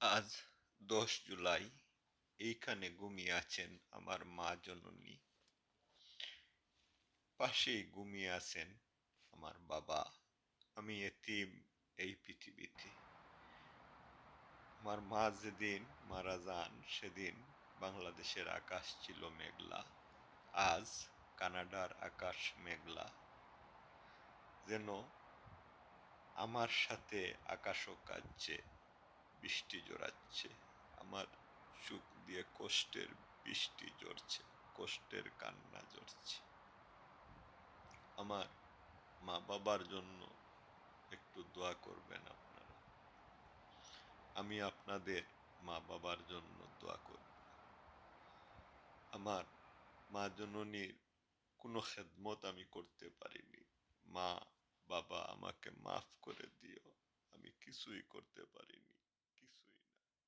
আজ ১০ জুলাই এইখানে ঘুমিয়ে আছেন আমার মা জননী। পাশেই ঘুমিয়ে আছেন আমার বাবা। আমি এতিম এই পৃথিবীতে। আমার মা যেদিন মারা যান সেদিন বাংলাদেশের আকাশ ছিল মেঘলা। আজ কানাডার আকাশ মেঘলা। যেন আমার সাথে আকাশও কাঁদছে, বৃষ্টি জড়াচ্ছে। আমার চোখ দিয়ে কষ্টের বৃষ্টি ঝরছে, কষ্টের কান্না ঝরছে। আমার মা বাবার জন্য একটু দোয়া করবেন আপনারা। আমি আপনাদের মা বাবার জন্য দোয়া করব। আমার মা জননীর কোনো খেদমত আমি করতে পারিনি। মা বাবা আমাকে মাফ করে দিও, আমি কিছুই করতে পারিনি।